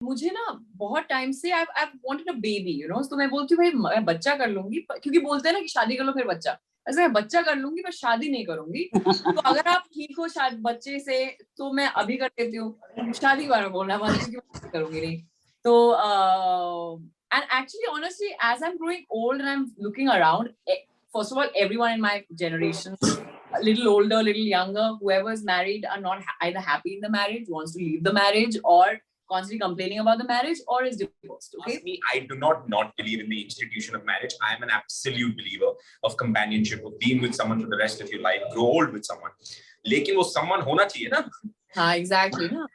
मुझे ना बहुत टाइम से I've wanted a baby, you know, तो मैं बोलती हूँ भाई मैं बच्चा कर लूंगी, क्योंकि बोलते हैं ना कि शादी कर लो फिर बच्चा, ऐसे मैं बच्चा कर लूंगी पर शादी नहीं करूंगी। तो अगर आप ठीक हो शायद बच्चे से तो मैं अभी कर लेती हूँ, शादी के बारे में बोलना मत क्योंकि करूंगी नहीं। तो and actually honestly as I'm growing old and I'm looking around, first of all everyone in my generation, a little older, a little younger, whoever is married are not either happy in the marriage, wants to leave the marriage, or constantly complaining about the marriage, or is divorced. Okay. Me, I do not believe in the institution of marriage. I am an absolute believer of companionship, of being with someone for the rest of your life, grow old with someone. लेकिन वो someone होना चाहिए ना? हाँ, exactly ना.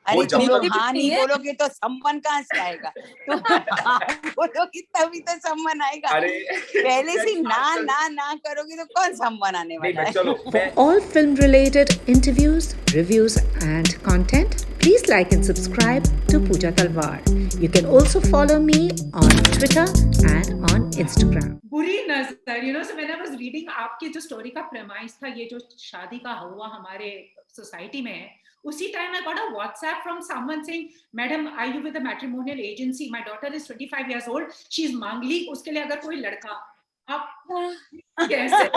अरे तुम लोग हाँ नहीं बोलोगे तो सम्मन कहाँ से आएगा? तुम हाँ बोलोगे तभी तो सम्मन आएगा. पहले से ना करोगे तो कौन सम्मन आने वाला है? For all film-related interviews, reviews, and content, please like and subscribe to Puja Talwar. You can also follow me on Twitter and on Instagram. Buri Nazar, you know, so when I was reading आपके जो story का premise था, ये जो शादी का हुआ हमारे सोसाइटी में, उसी time I got a WhatsApp from someone saying, "Madam, are you with a matrimonial agency? My daughter is 25 years old. She's मांगली, उसके लिए अगर कोई लड़का, आप कैसे?"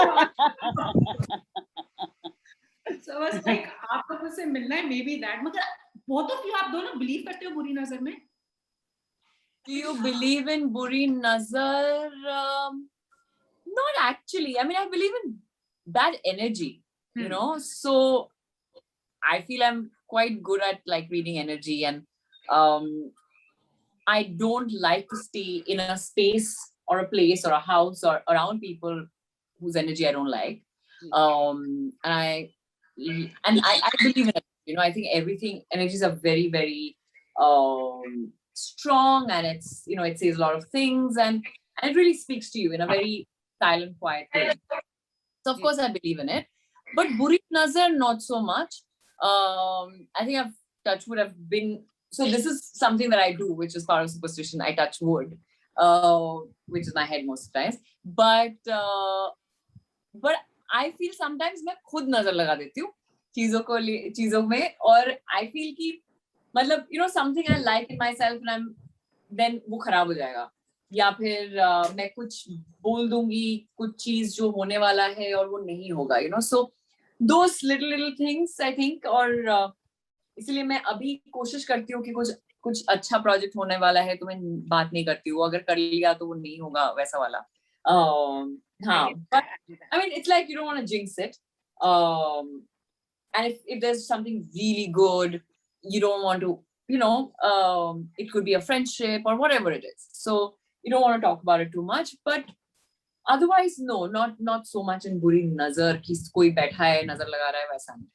So I was like, आपको मुझसे मिलना है, maybe that. मगर both of you, आप दोनों believe करते हो बुरी नजर में? Do you believe in Buri Nazar? Not actually. I mean, I believe in that energy, you know. So I feel I'm quite good at like reading energy, and I don't like to stay in a space or a place or a house or around people whose energy I don't like. And I believe in it. You know, I think energies are very, very strong, and it's, you know, it says a lot of things, and it really speaks to you in a very silent, quiet way. So of course I believe in it, but Buri Nazar not so much. I think I've been, so this is something that I do, which is part of superstition. I touch wood, which is my head most times, but I feel sometimes मैं खुद नजर लगा देती हूँ चीजों में, और I feel कि मतलब, you know, something I like in myself and then वो खराब हो जाएगा, या फिर मैं कुछ बोल दूंगी कुछ चीज जो होने वाला है और वो नहीं होगा, you know. So those little things I think, और इसलिए मैं अभी कोशिश करती हूँ कि कुछ अच्छा प्रोजेक्ट होने वाला है तो मैं बात नहीं करती हूँ, अगर कर लिया तो वो नहीं होगा वैसा वाला. हाँ, but I mean it's like you don't want to jinx it, and if there's something really good, you don't want to, you know, it could be a friendship or whatever it is, so you don't want to talk about it too much, but otherwise no, not so much in Buri Nazar कि कोई बैठा है नजर लगा रहा है वैसा नहीं.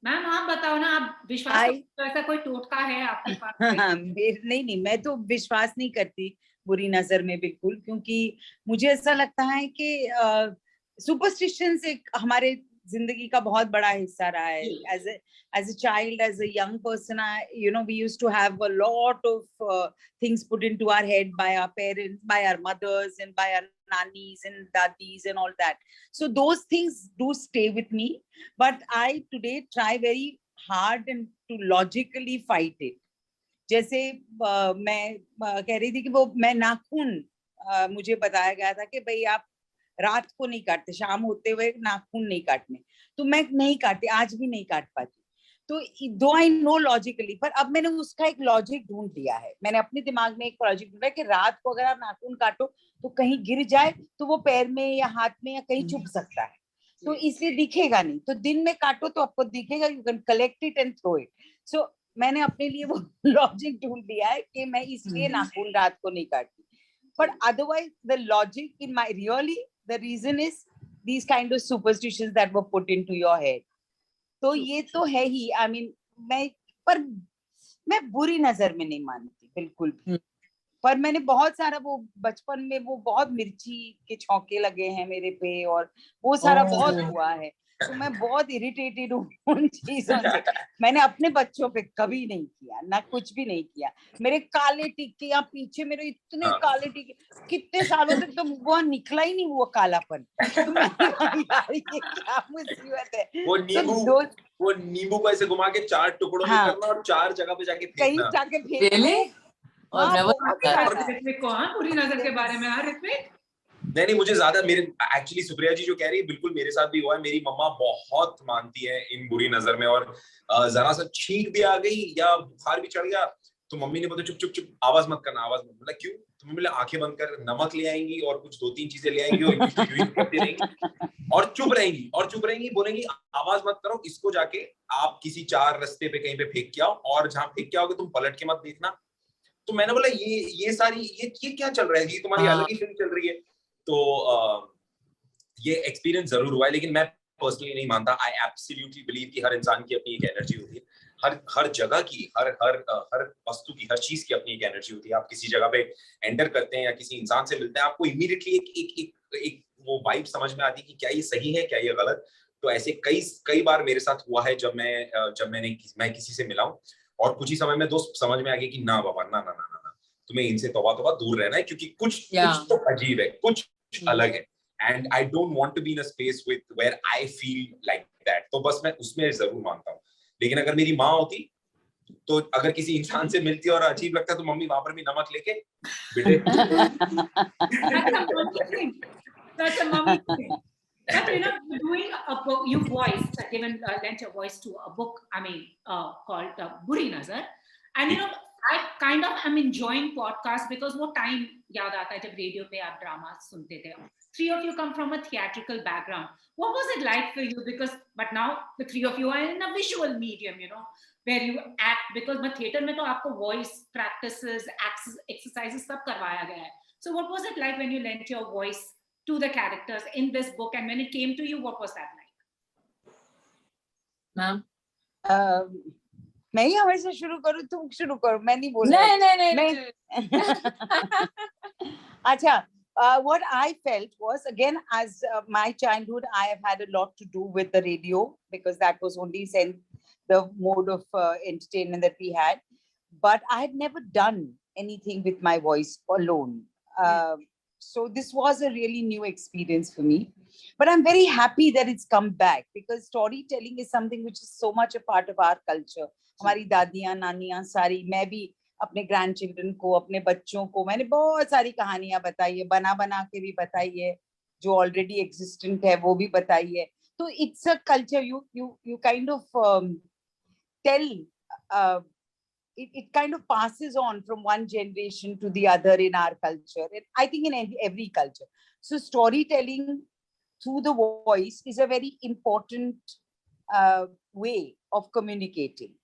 मैम आप बताओ ना, आप विश्वास करते हो, ऐसा कोई टोटका है आपके पास? नहीं, मैं तो विश्वास नहीं करती बुरी नजर में बिल्कुल, क्योंकि मुझे ऐसा लगता है कि सुपरस्टिशंस एक हमारे जिंदगी का बहुत बड़ा हिस्सा रहा है. As a child, as a young person, you know, we used to have a lot of things put into our head by our parents, by our mothers, and by our nannies and dadis and all that. So those things do stay with me, but I today try very hard and to logically fight it. जैसे मैं कह रही थी कि वो मैं नाखून, मुझे बताया गया था कि भाई आप रात को नहीं काटते, शाम होते हुए नाखून नहीं काटने, तो मैं नहीं काटती, आज भी नहीं काट पाती. तो दो आई नो लॉजिकली, पर अब मैंने उसका एक लॉजिक ढूंढ लिया है. मैंने अपने दिमाग में एक लॉजिक ढूंढा कि रात को अगर आप नाखून काटो तो कहीं गिर जाए तो वो पैर में या हाथ में या कहीं चुभ सकता है, तो इसलिए दिखेगा नहीं. तो दिन में काटो तो आपको दिखेगा, you can collect it and throw it. So मैंने अपने लिए वो लॉजिक ढूंढ लिया है कि मैं इसलिए नाखून रात को नहीं काटती. But otherwise the logic in my really the reason is these kind of superstitions that were put into your head. तो ये तो है ही. I mean, मैं बुरी नजर में नहीं मानती बिल्कुल भी. पर मैंने बहुत सारा वो बचपन में वो बहुत मिर्ची के छौके लगे हैं मेरे पे, और वो सारा बहुत हुआ है. तो मैं बहुत इरिटेटेड हूँ उन चीजों से. मैंने अपने बच्चों पे कभी नहीं किया, ना कुछ भी नहीं किया. मेरे काले टिक्के यहाँ पीछे, मेरे इतने काले टिक्के, कितने सालों तक तो वो निकला ही नहीं वो कालापन. तो यार ये क्या मुसीबत है. वो नींबू को ऐसे घुमा के 4 टुकड़ों में करना और 4 जगह पे जाके कहीं फेंकना। जाके फेंकना। Really? Oh, I've never आपके done बात that. है ऋत्विक को, हाँ, बुरी नजर के बारे में, हाँ ऋत्विक? नहीं, मुझे ज्यादा मेरे एक्चुअली सुप्रिया जी जो कह रही है बिल्कुल मेरे साथ भी हुआ है। मेरी मम्मा बहुत मानती है इन बुरी नजर में, और जरा सा छींक भी आ गई या बुखार भी चढ़ गया तो मम्मी ने बोला चुप चुप चुप, आवाज मत करना, आवाज मत। बोला क्यों? तो मम्मी बोला आंखें बंद कर, नमक ले आएंगी और कुछ 2-3 चीजें ले आएंगी और यूं करती रहेंगी और चुप रहेंगी, बोलेंगी आवाज मत करो, इसको जाके आप किसी 4 रास्ते पे कहीं पे फेंक के आओ, और जहां फेंक के आओगे तुम पलट के मत देखना। तो मैंने बोला ये सारी ये क्या चल रहा है, ये तुम्हारी अलग ही फिल्म चल रही है। तो ये एक्सपीरियंस जरूर हुआ है, लेकिन मैं पर्सनली नहीं मानता। आई एब्सोल्युटली बिलीव कि हर इंसान की अपनी एक एनर्जी होती है, हर जगह की, हर वस्तु की, हर चीज की अपनी एक एनर्जी होती है। आप किसी जगह पे एंटर करते हैं या किसी इंसान से मिलते हैं, आपको इमीडिएटली एक वो वाइब समझ में आती है कि क्या ये सही है, क्या ये गलत। तो ऐसे कई बार मेरे साथ हुआ है जब मैं किसी से मिला हूं और कुछ ही समय में दोस्त समझ में आ गया कि ना बाबा, ना ना ना ना, तुम्हें इनसे तौबा दूर रहना है, क्योंकि कुछ तो अजीब है, कुछ अलग है। And I don't want to be in a space where I feel like that. तो बस मैं उसमें जरूर मानता हूँ। लेकिन अगर मेरी माँ होती तो अगर किसी इंसान से मिलती और अजीब लगता तो मम्मी वहां पर भी नमक लेके बेटे That's a mummy thing. But you know, doing a book, you lent your voice to a book, called Buri Nazar. And you know, I kind of am enjoying podcasts because वो time याद आता है जब radio पे आप drama सुनते थे. 3 of you come from a theatrical background. What was it like for you? But now the 3 of you are in a visual medium, you know, where you act. Because मैं theater में तो आपको voice practices, exercises सब करवाया गया है. So what was it like when you lent your voice to the characters in this book, and when it came to you, what was that like? Ma'am? मैं ही हमेशा शुरू करूँ, तुम शुरू करो, मैं नहीं बोल रही। नहीं। अच्छा, what I felt was, again, as my childhood, I have had a lot to do with the radio, because that was only the mode of entertainment that we had. But I had never done anything with my voice alone. So this was a really new experience for me. But I'm very happy that it's come back, because storytelling is something which is so much a part of our culture. हमारी दादियाँ, नानियाँ सारी, मैं भी अपने grand children को, अपने बच्चों को मैंने बहुत सारी कहानियां बताई है, बना के भी बताई है, जो ऑलरेडी एग्जिस्टेंट है वो भी बताई है. तो it's a culture, you kind of tell, it kind of passes on from one generation to the other in our culture, and I think in every culture. So storytelling through the voice is a very important way of communicating.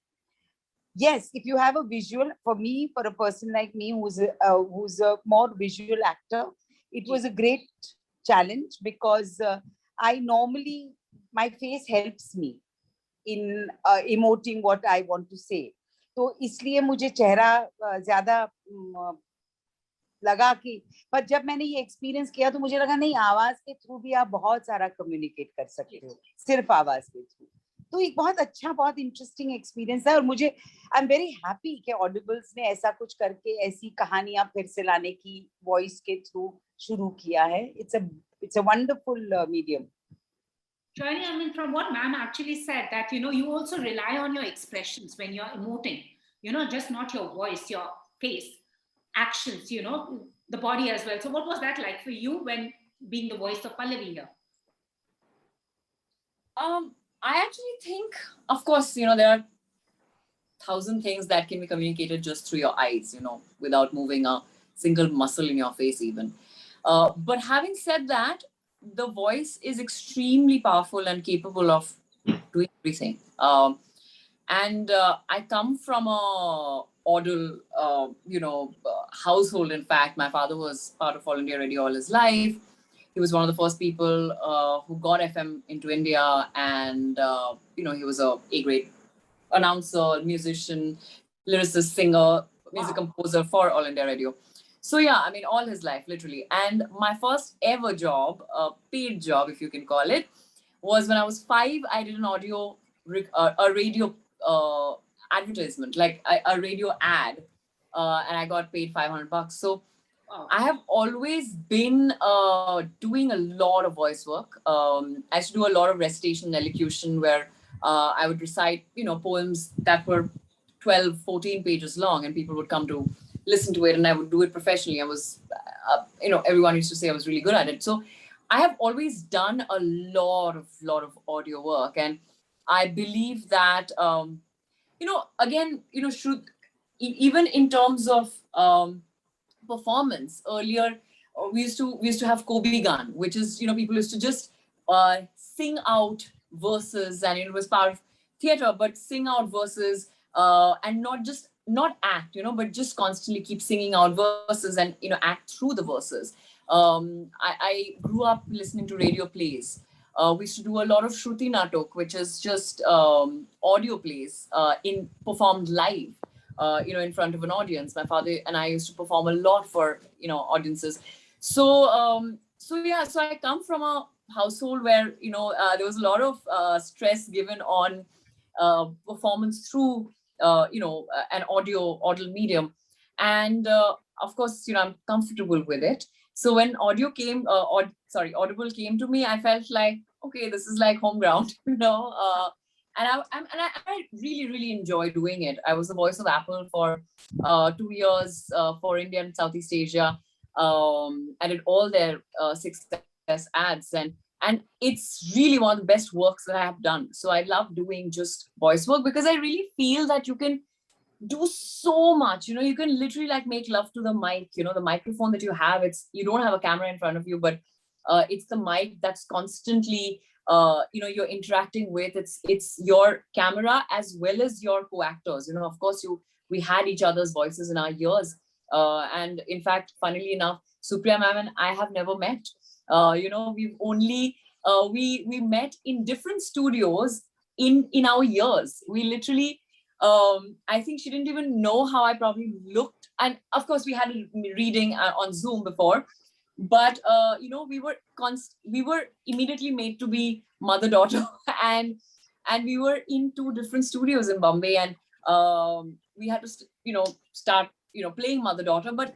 Yes, if you have a visual, for me, for a person like me who's a more visual actor, it was a great challenge, because I normally, my face helps me in emoting what I want to say. तो इसलिए मुझे चेहरा ज्यादा लगा कि, पर जब मैंने ये एक्सपीरियंस किया तो मुझे लगा नहीं, आवाज के थ्रू भी आप बहुत सारा कम्युनिकेट कर सकते हो, सिर्फ आवाज के थ्रू. तो एक बहुत अच्छा, बहुत इंटरेस्टिंग एक्सपीरियंस है, और मुझे आई एम वेरी हैप्पी कि ऑडिबल्स ने ऐसा कुछ करके ऐसी कहानियां फिर से लाने की वॉइस के थ्रू शुरू किया है. It's a wonderful medium. Sayani, I mean, from what ma'am actually said, that, you know, you also rely on your expressions when you're emoting, you know, just not your voice, your face, actions, you know, the body as well. So what was that like for you when being the voice of Pallavi here? I actually think, of course, you know, there are 1,000 things that can be communicated just through your eyes, you know, without moving a single muscle in your face even. But having said that, the voice is extremely powerful and capable of doing everything. And I come from a oral, household. In fact, my father was part of All India Radio all his life. He was one of the first people who got FM into India, and he was a A-grade announcer, musician, lyricist, singer, music composer for All India Radio. So yeah, I mean, all his life, literally. And my first ever job, paid job, if you can call it, was when I was 5. I did a radio advertisement, like a radio ad, and I got paid $500. So I have always been doing a lot of voice work. I used to do a lot of recitation, elocution, where I would recite, poems that were 12, 14 pages long, and people would come to listen to it, and I would do it professionally. I was, everyone used to say I was really good at it. So I have always done a lot of audio work, and I believe that, again, even in terms of performance, earlier we used to have Kobe Gun, which is, people used to just sing out verses, and it was part of theater, but sing out verses, and not act, but just constantly keep singing out verses and, act through the verses. I grew up listening to radio plays. We used to do a lot of Shruti Natok, which is just audio plays performed live, in front of an audience. My father and I used to perform a lot for, audiences. So I come from a household where, there was a lot of stress given on performance through, an audio medium. And of course, I'm comfortable with it. So when Audible came to me, I felt like, okay, this is like home ground, and I really, really enjoy doing it. I was the voice of Apple for 2 years for India and Southeast Asia. I did all their success ads, and it's really one of the best works that I have done. So I love doing just voice work because I really feel that you can do so much. You can literally like make love to the mic. The microphone that you have, you don't have a camera in front of you, but it's the mic that's constantly you're interacting with. It's your camera as well as your co-actors. Of course we had each other's voices in our ears, and in fact, funnily enough, Supriya ma'am and I have never met. We've only we met in different studios in our years. We literally I think she didn't even know how I probably looked, and of course we had a reading on Zoom before, but we were immediately made to be mother-daughter, and we were in 2 different studios in Bombay, and we had to start playing mother-daughter. But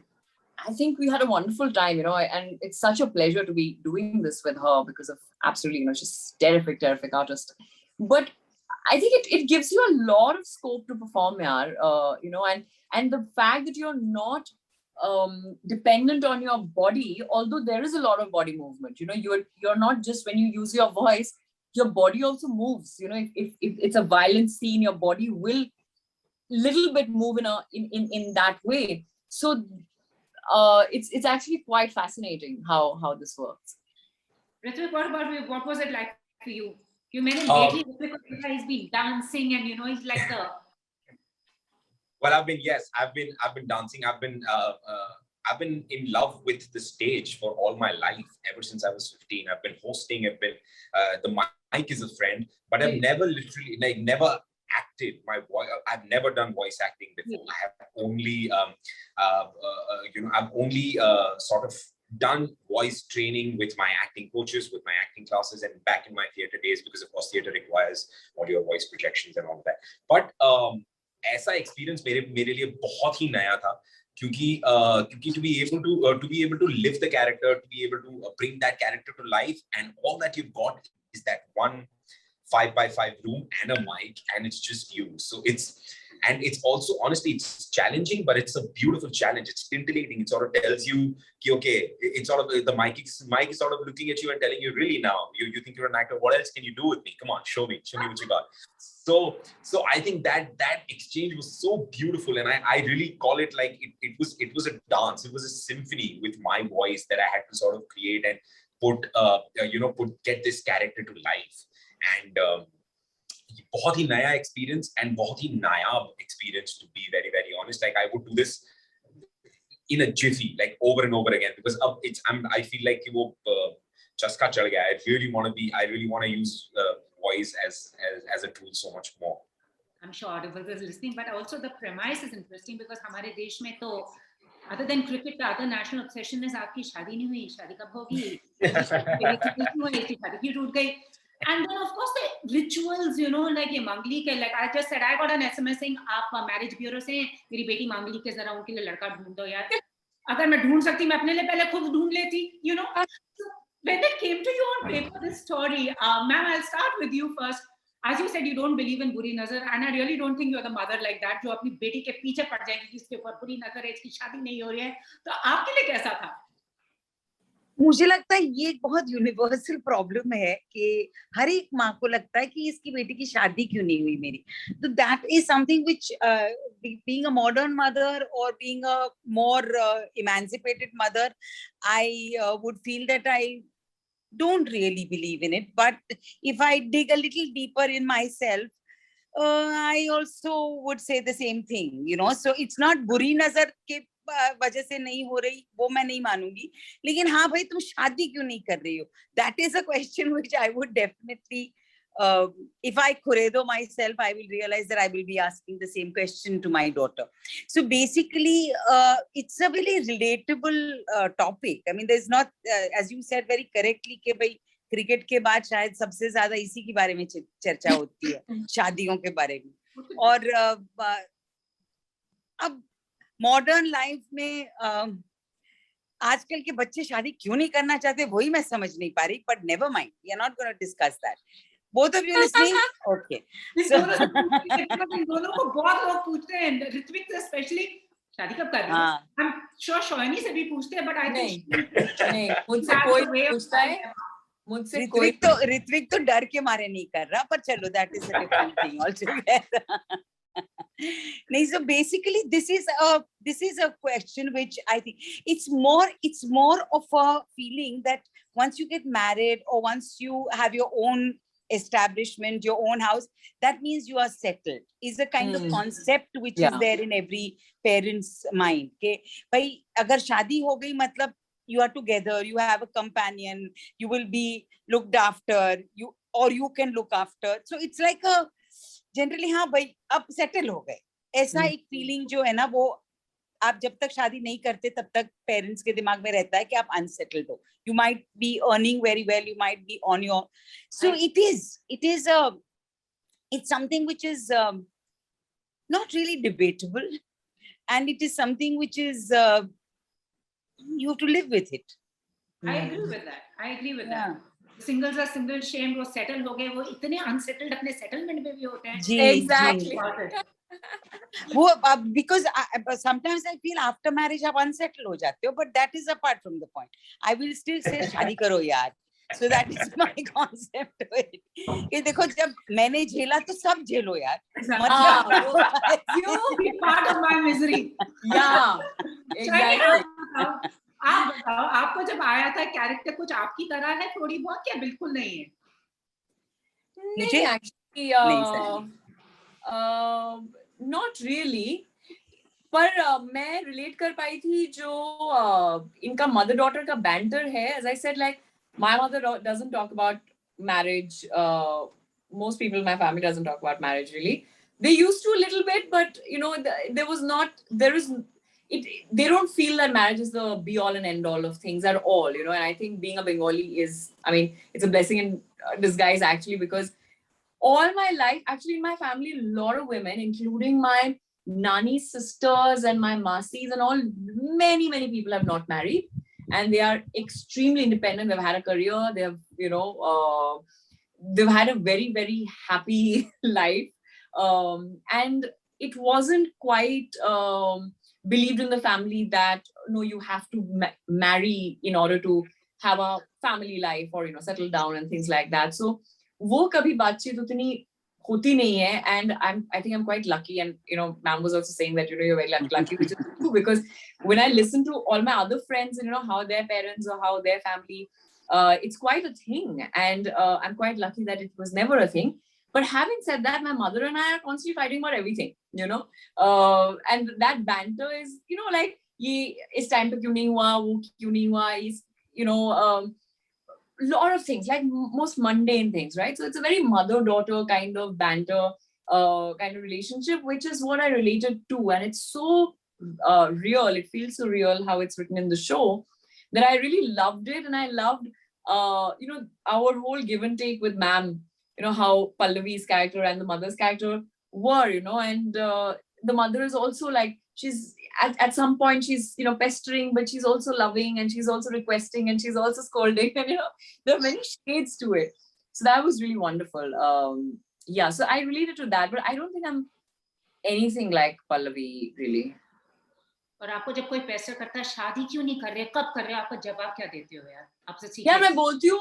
I think we had a wonderful time, and it's such a pleasure to be doing this with her because of absolutely, she's terrific artist. But I think it gives you a lot of scope to perform, and the fact that you're not dependent on your body, although there is a lot of body movement, you're not just, when you use your voice, your body also moves. If it's a violent scene, your body will little bit move in that way. So it's actually quite fascinating how this works. Rithvik, what about you? What was it like for you? You mentioned lately Rithvik has been dancing, and he's like the. Well, I've been dancing. I've been in love with the stage for all my life. Ever since I was 15, I've been hosting. The mic is a friend, but I've never literally never acted. I've never done voice acting before. I have only I've only sort of done voice training with my acting coaches, with my acting classes, and back in my theater days, because of course theater requires audio voice projections and all that. But ऐसा experience मेरे लिए बहुत ही नया था, क्योंकि to be able to live the character, to be able to bring that character to life, and all that you've got is that one 5x5 room and a mic, and it's just you. So it's also, honestly, it's challenging, but it's a beautiful challenge. It's scintillating. It sort of tells you, okay, it's sort of the mic is sort of looking at you and telling you, really now, you think you're an actor, what else can you do with me? Come on, show me what you got. So I think that exchange was so beautiful, and I really call it like it was a dance. It was a symphony with my voice that I had to sort of create and get this character to life. And बहुत ही नया experience and बहुत ही नायाब experience, to be very, very honest. Like, I would do this in a jiffy, like over and over again, because I feel like वो चस्का चढ़ गया. I really want to use voice as a tool so much more. I'm sure Audible is listening, but also the premise is interesting because हमारे देश में तो other than cricket, the other national obsession is आपकी शादी नहीं हुई, शादी कब होगी, शादी क्यों टूट गई. And then of course the rituals, like ये मांगली के, like I just said, I got an SMS saying आप marriage bureau से मेरी बेटी मांगली के जरा उनके लिए लड़का ढूंढ दो यार. अगर मैं ढूंढ सकती, मैं अपने लिए पहले खुद ढूंढ लेती, So when it came to you on paper, this story, ma'am, I'll start with you first. as you said, you don't believe in बुरी नजर, and I really don't think you're the mother like that, जो अपनी बेटी के पीछे पड़ जाएगी कि इसके ऊपर बुरी नजर है, इसकी शादी नहीं हो रही है. तो आपके लिए कैसा था? मुझे लगता है ये एक बहुत यूनिवर्सल प्रॉब्लम है कि हर एक माँ को लगता है कि इसकी बेटी की शादी क्यों नहीं हुई मेरी. तो that is something which being a modern mother or being a more emancipated mother, I would feel that I don't really believe in it. But if I dig a little deeper in myself, I also would say the same thing, you know. So it's not बुरी नजर के वजह से नहीं हो रही, वो मैं नहीं मानूंगी, लेकिन हाँ भाई तुम शादी क्यों नहीं कर रही हो, that is a question which I would definitely, if I kuredo myself, I will realize that I will be asking the same question to my daughter. So basically, it's a very relatable topic. I mean, there's not, as you said very correctly, कि भाई cricket के बाद शायद सबसे ज्यादा इसी के बारे में चर्चा होती है, शादियों के बारे में. और अब मॉडर्न लाइफ में आजकल के बच्चे शादी क्यों नहीं करना चाहते वही मैं समझ नहीं पा रही. But never mind, we are not gonna discuss that. Both of you listening? Okay. दोनों को बहुत लोग पूछते हैं, ऋत्विक स्पेशली, शादी कब कर रही है? हम श्योर शयनी से भी पूछते हैं, बट आई थिंक नहीं, मुझसे कोई पूछता है, मुझसे कोई ऋत्विक तो डर के मारे नहीं कर रहा, पर चलो that is a different thing altogether. नहीं, so basically this is a question which I think it's more of a feeling that once you get married or once you have your own establishment, your own house, that means you are settled, is a kind of concept which is there in every parent's mind. Okay, bhai agar shaadi ho gayi matlab you are together, you have a companion, you will be looked after, you can look after. So it's like a generally हाँ भाई अब settle हो गए, ऐसा एक feeling जो है ना, वो आप जब तक शादी नहीं करते तब तक पेरेंट्स के दिमाग में रहता है कि आप अनसेटल्ड हो. You might be earning very well, you might be on your, so it's something which is not really debatable, and it is something which is you have to live with it. I agree with that. Singles are single shame, वो settle हो गए, वो इतने unsettled अपने settlement में भी होते हैं. एग्जैक्टली. वो because sometimes I feel after marriage आप unsettled हो जाते हो, but that is apart from the point. I will still say शादी करो यार. So that is my concept of it. कि देखो जब मैंने झेला तो सब झेलो यार. मतलब you part of my misery. Yeah, exactly. आप बताओ, आपको जब आया था कैरेक्टर कुछ आपकी तरह है थोड़ी बहुत, क्या बिल्कुल नहीं है? मुझे एक्चुअली नॉट रियली, पर मैं रिलेट कर पाई थी जो इनका मदर डॉटर का बैंटर है. As I said, like my mother doesn't talk about marriage, most people in my family doesn't talk about marriage really. They used to a little bit, but you know, they don't feel that marriage is the be all and end all of things at all, you know. And I think being a Bengali is, I mean, it's a blessing in disguise actually, because all my life, actually in my family, a lot of women, including my nani's sisters and my masis and all, many people have not married, and they are extremely independent. They've had a career, they have, you know, they've had a very, very happy life, and it wasn't quite believed in the family that no, you have to marry in order to have a family life or, you know, settle down and things like that. So वो कभी बातचीत उतनी होती नहीं है, and I think I'm quite lucky, and you know, ma'am was also saying that, you know, you're very lucky, which is true, because when I listen to all my other friends and, you know, how their parents or how their family, it's quite a thing, and I'm quite lucky that it was never a thing. But having said that, my mother and I are constantly fighting about everything, you know, and that banter is, you know, like ये इस time पे क्यों नहीं हुआ, वो क्यों नहीं हुआ, इस, you know, lot of things, like most mundane things, right? So it's a very mother-daughter kind of banter, kind of relationship, which is what I related to, and it's so real. It feels so real how it's written in the show, that I really loved it, and I loved, you know, our whole give and take with ma'am. You know, how Pallavi's character and the mother's character were, you know, and the mother is also like, she's at some point she's, you know, pestering, but she's also loving, and she's also requesting, and she's also scolding, and you know, there are many shades to it. So that was really wonderful. yeah, so I related to that, but I don't think I'm anything like Pallavi really. और आपको जब कोई pressure करता है शादी क्यों नहीं कर रहे, कब कर रहे हो, आपका जवाब क्या देते हो यार? आपसे सीखिए। यार मैं बोलती हूँ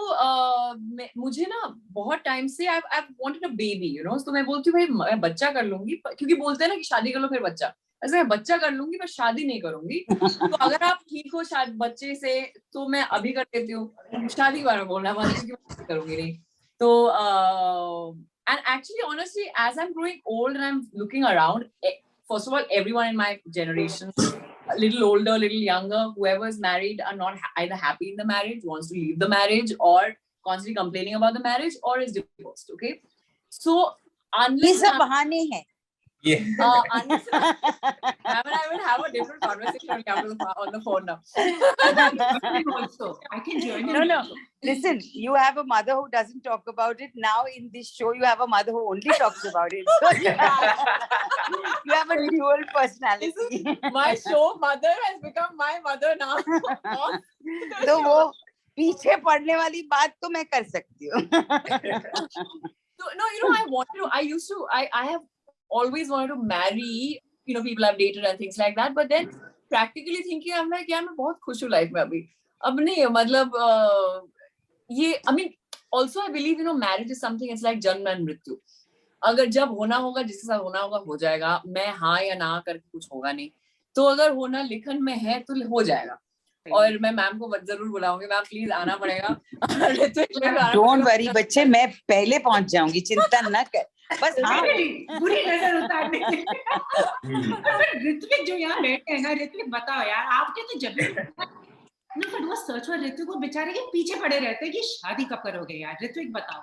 मुझे ना बहुत टाइम से I've wanted a baby, you know, तो मैं बोलती हूँ भाई मैं बच्चा कर लूंगी, क्योंकि बोलते हैं ना कि शादी कर लो फिर बच्चा, ऐसे मैं बच्चा कर लूंगी पर शादी नहीं करूंगी। तो अगर आप ठीक हो शायद बच्चे से तो मैं अभी कर लेती हूँ, शादी बार बोलना मत क्योंकि करूंगी नहीं। तो and actually honestly as I'm growing old and I'm looking around, first of all everyone in my generation, a little older, a little younger, whoever is married are not either happy in the marriage, wants to leave the marriage, or constantly complaining about the marriage, or is divorced. Okay, so unless ये सब बहाने हैं। unless Ma'am and I will have a different conversation on the phone now. Also, I can join. No. Listen, you have a mother who doesn't talk about it. Now in this show, you have a mother who only talks about it. So you have a dual personality. My show mother has become my mother now. तो वो पीछे पड़ने वाली बात तो मैं कर सकती हूँ। So no, you know, I have always wanted to marry, you know, people I've dated and things like that, but then practically thinking I'm like यार मैं बहुत खुश हूँ life में अभी, अब नहीं मतलब ये I mean also I believe, you know, marriage is something, it's like जन्म and मृत्यु, अगर जब होना होगा जिसके साथ होना होगा हो जाएगा, मैं हाँ या ना करके कुछ होगा नहीं, तो अगर होना लिखन में है तो हो जाएगा। और मैं मैम को जरूर बुलाऊंगी, मैम प्लीज आना पड़ेगा। डोंट वरी बच्चे, मैं पहले पहुंच जाऊंगी, चिंता न कर, बस हाँ बुरी नजर उतारने के लिए। ऋत्विक जो यहाँ बैठे हैं ना, ऋत्विक बताओ यार, आपके तो जब भी वो सर्च पर ऋत्विक को बेचारे के पीछे पड़े रहते हैं कि शादी कब करोगे यार, ऋत्विक बताओ।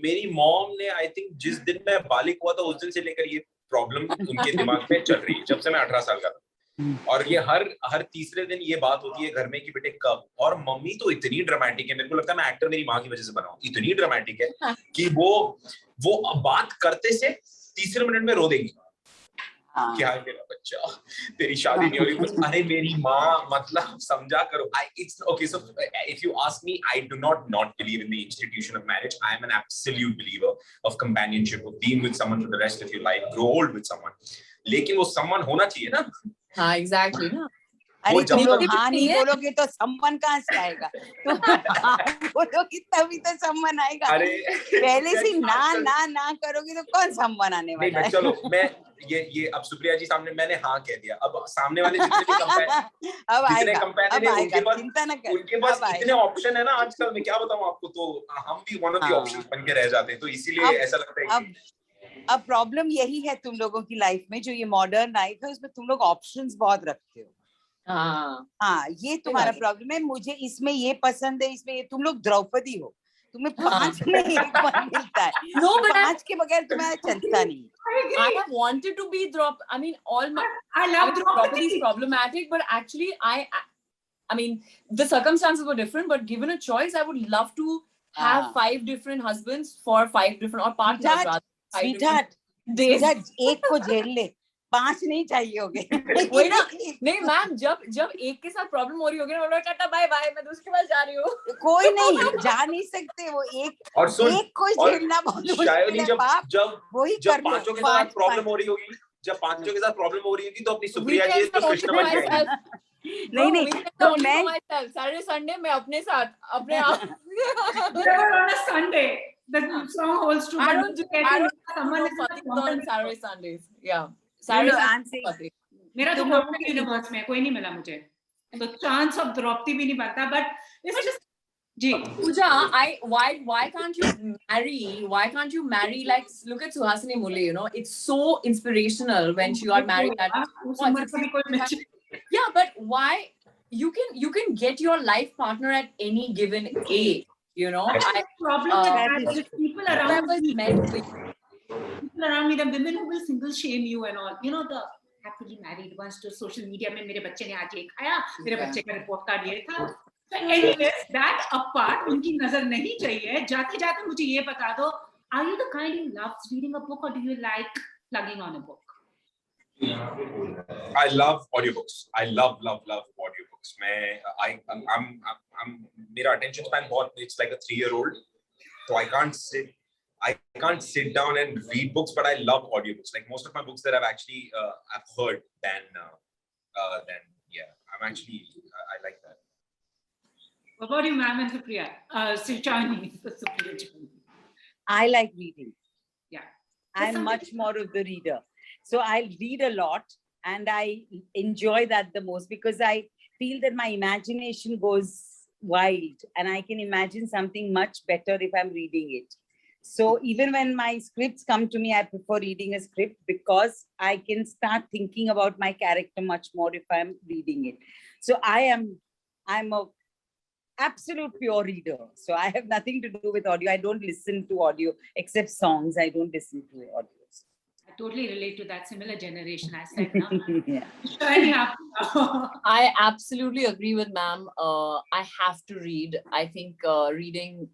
मेरी मॉम ने आई थिंक जिस दिन मैं बालिग हुआ था उस दिन से लेकर ये प्रॉब्लम उनके दिमाग में चल रही है, जब से मैं 18 साल का था। और ये हर तीसरे दिन ये बात होती है घर में कि बेटे कब। और मम्मी तो इतनी ड्रामेटिक है, मेरे को लगता है मैं एक्टर मेरी माँ की वजह से बना हूँ, इतनी ड्रामेटिक है कि वो बात करते से तीसरे मिनट में रो देगी, क्या है मेरा बच्चा, तेरी शादी नहीं हो रही। बस अरे मेरी माँ, मतलब समझा करो। It's okay. So if you ask me, I do not believe in the institution of marriage. I am an absolute believer of companionship, of being with someone for the rest of your life, grow old with someone. लेकिन वो someone होना चाहिए ना। हाँ exactly ना। अरे तुम लोग हाँ नहीं बोलोगे तो सम्मान कहाँ से आएगा? तुम बोलोगे तभी तो सम्मान आएगा। पहले से ना करोगे तो कौन सम्मान आने वाला है? चलो मैं ये अब सुप्रिया जी सामने मैंने हाँ कह दिया, अब सामने वाले जितने कंपेनियन उनके पास इतने ऑप्शन है ना आजकल, मैं क्या बताऊँ आपको, तो हम भी वन ऑफ द ऑप्शंस बन के रह जाते हैं, तो इसीलिए ऐसा लगता है। अब प्रॉब्लम यही है तुम लोगों की लाइफ में, जो ये मॉडर्न लाइफ है उसमें तुम लोग ऑप्शंस बहुत रखते हो। हाँ ये तुम्हारा प्रॉब्लम है। मुझे इसमें ये पसंद है, इसमें ये, तुम लोग द्रौपदी हो, तुम्हें 5 में एक बार मिलता है। No, 5 के बगैर तुम्हारा चलता नहीं। I have wanted to be Draupadi. I mean, I love Draupadi is problematic, but actually, I mean, the circumstances were different. But given a choice, I would love to have 5 different husbands for 5 different or partners. Sweetheart, एक को झेल ले, 5 नहीं चाहिए होगे। वही ना, नहीं मैम, जब एक के साथ प्रॉब्लम हो रही होगी ना, बोलो टाटा बाय बाय, मैं दूसरे के पास जा रही हूँ। कोई नहीं जा नहीं सकते, वो एक को झेलना बहुत मुश्किल है। जब पांचों के साथ प्रॉब्लम हो रही होगी, तो अपनी सुप्रिया जी तो कृष्ण बन जाएगी। नहीं तो मैं सैटरडे संडे में अपने साथ अपने आप Sunday the song holds true. I don't someone is on Saturday Sundays. Yeah. Saturday. मेरा तो कॉम्पिटिटिव यूनिवर्स में कोई नहीं मिला मुझे, तो चांस ऑफ द्रौपदी भी नहीं बनता। But it's just ji Puja, why can't you marry like, look at Suhasini Mule, you know, it's so inspirational when she got married at yeah, but why you can get your life partner at any given age. You know, problem with that, people around me, the women who will single shame you and all, you know, the happily married ones to social media में मेरे बच्चे ने आज ये खाया, मेरे बच्चे का रिपोर्ट कार्ड ये था। So anyways, that apart, उनकी नजर नहीं चाहिए। जाते मुझे ये बता दो, are you the kind who loves reading a book or do you like plugging on a book? I love audiobooks. I love audiobooks. I'm मेरा attention span बहुत, it's like a 3-year-old. So I can't sit down and read books, but I love audiobooks. Like most of my books that I've actually I've heard then yeah, I like that. What about you, ma'am and Supriya? Sayani Supriya. I like reading. Yeah. I'm much more of the reader. So I read a lot and I enjoy that the most because I feel that my imagination goes wild and I can imagine something much better if I'm reading it. So even when my scripts come to me, I prefer reading a script because I can start thinking about my character much more if I'm reading it. So I'm a absolute pure reader. So I have nothing to do with audio. I don't listen to audio except songs. I don't listen to audios. I totally relate to that similar generation. I said, no. Yeah. I absolutely agree with ma'am. I have to read. I think reading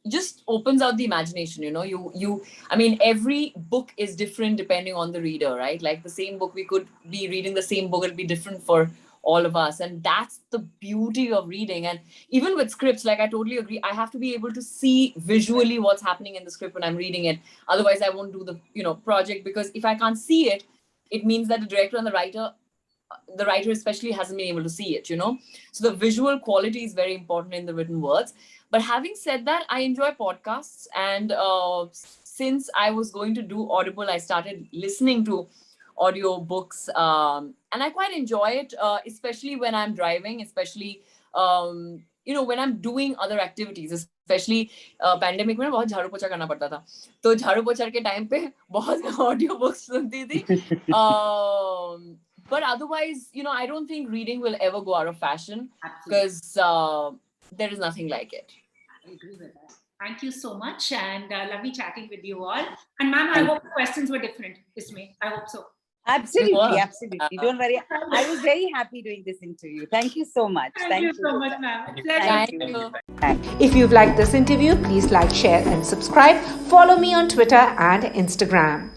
just opens out the imagination. You know, I mean, every book is different depending on the reader, right? Like the same book, we could be reading the same book, it'll be different for all of us. And that's the beauty of reading. And even with scripts, like I totally agree, I have to be able to see visually what's happening in the script when I'm reading it. Otherwise, I won't do the, project, because if I can't see it, it means that the director and the writer especially hasn't been able to see it, So the visual quality is very important in the written words. But having said that, I enjoy podcasts. And since I was going to do Audible, I started listening to audiobooks. And I quite enjoy it, especially when I'm driving, especially, when I'm doing other activities, especially pandemic में बहुत झाड़ू पोछा करना पड़ता था. तो झाड़ू पोछा के time पे बहुत audiobooks सुनती थी. But otherwise, I don't think reading will ever go out of fashion because there is nothing like it. I agree with that. Thank you so much, and lovely chatting with you all. And ma'am, I hope the questions were different. Isme, I hope so. Absolutely. Don't worry. I was very happy doing this interview. Thank you so much. Thank you so much, ma'am. Thank you. If you've liked this interview, please like, share, and subscribe. Follow me on Twitter and Instagram.